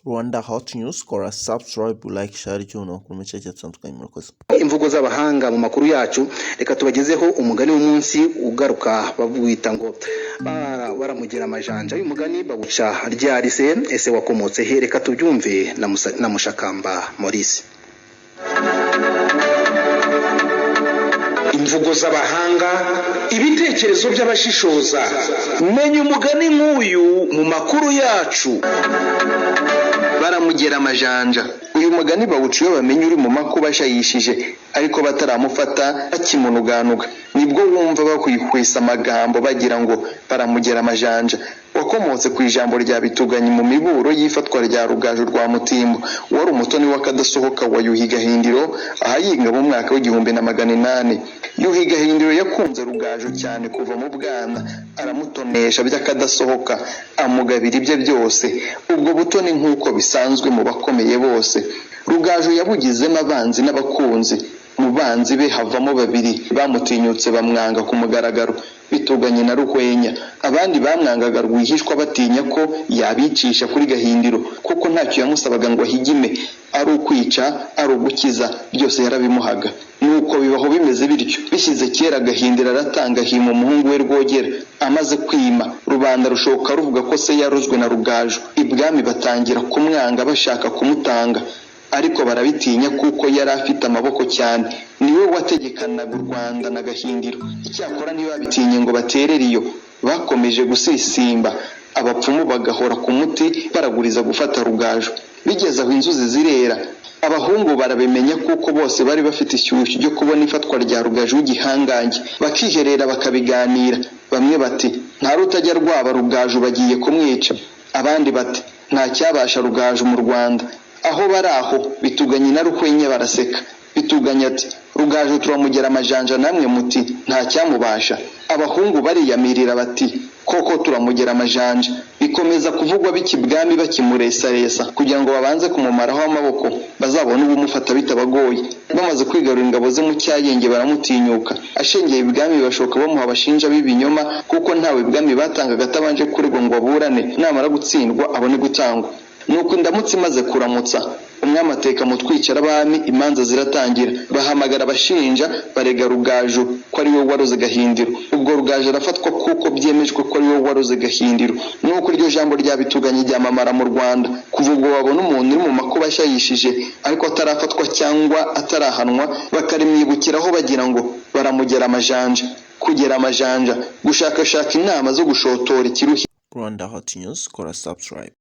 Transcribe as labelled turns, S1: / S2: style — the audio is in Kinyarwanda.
S1: Rwanda Hot News, kora subscribe, like, share cyangwa ku mece cyatandukanye murakoze.
S2: Imvugo z'abahanga mu makuru yacu, reka tubagezeho umugani w'umunsi ugaruka bavuita ngo baramugera amajanja. Uyu mugani bawuca ryarise, ese wakomotse he? Reka tubyumve na Mushakamba Maurice.
S3: Imvugo z'abahanga, ibitekerezo by'abashishoza. Menya umugani nk'uyu mu makuru yacu.
S2: Baramugera amajanja. Uyu mugani bawuca iyo bamenye uri mu makuba ashayishije, ariko bataramufata bakimunuganuga, nibwo wumva bakwihwesa amagambo bagira ngo baramugera amajanja. Wakomotse ku ijambo rya Bituganya mu miburo yifatwa rya Rugaju rwa Mutimbo, wari umutoni w'akadasohoka wa Yuhi Gahindiro ahayinga mu mwaka w'1800. Yuhi Gahindiro yakunze Rugaju cyane kuva mu bwana, aramutonesha by'akadasohoka, amugabira ibye byose. Ubwo butoni nk'uko bisanzwe mu bakomeye bose, Rugaju yabugizemo abanzi n'abakunzi. Mu banzi be havamo babiri bamutinyutse bamwanga ku mugaragaro, Bituganya na Ruhwenya. Abandi bamwangaga rwihishwa batinya ko yabicisha kuri Gahindiro, kuko ntacyo yamusabaga ngo ahigime, ari ukwica ari ugukiza, byose yarabimuhaga. Nuko bibaho bimeze bityo. Bishyize kera Gahindiro aratanga hima umuhungu we Rwogera. Amaze kwima, rubanda rushoka ruvuga ko se yarozwe na Rugaju. Ibwami batangira kumwanga bashaka kumutanga, ariko barabitinya kuko yari afite amaboko cyane. Niwe wategekanaga u Rwanda na Gahindiro. Icyakora ntibabitinye ngo baterere iyo, bakomeje gusisimba. Abapfumu bagahora ku muti baraguriza gufata Rugaju. Bigeze aho inzuzi zirera, abahungu barabimenya kuko bose bari bafite ishyushyu ryo kubona ifatwa rya Rugaju w'igihangange. Bakiherera bakabiganira. Bamwe bati nta rutajya rwaba Rugaju bagiye kumwica, abandi bati nta cyabasha Rugaju mu Rwanda. Aho baraho Bituganya na Ruhwenya baraseka. Bituganya ati Rugaju turamugera amajanja, namwe muti nta cyamubasha. Abahungu bariyamirira bati koko turamugera amajanja. Bikomeza kuvugwa bikibwami bakimuresaresa kugira ngo babanze kumumaraho amaboko, bazabone ubumufata bitabagoye. Bamaze kwigarura ingabo ze mu cyayenge baramutinyuka. Ashengeye ibwami bashoka bamuha abashinja b'ibinyoma, kuko ntawe ibwami batangaga atabanje kuregwa ngo aburane, namara gutsindwa abone gutangwa. Nuko indamutsi imaze kuramutsa, umwami ateka mu twicara abami, imanza ziratangira. Bahamagara abashinja barega Rugaju ko ari we waroze Gahindiro. Ubwo Rugaju arafatwa kuko byemejwe ko ari we waroze Gahindiro. Nuko iryo jambo rya Bituganya ryamamara mu Rwanda. Kuva ubwo babona umuntu uri mu makuba ashayishije ariko atarafatwa cyangwa atarahanwa, bakarimwibukiraho bagira ngo baramugera amajanja. Kugera amajanja, gushakashaka inama zo gushotora ikiruhi.
S1: Rwanda Hot News, kora subscribe.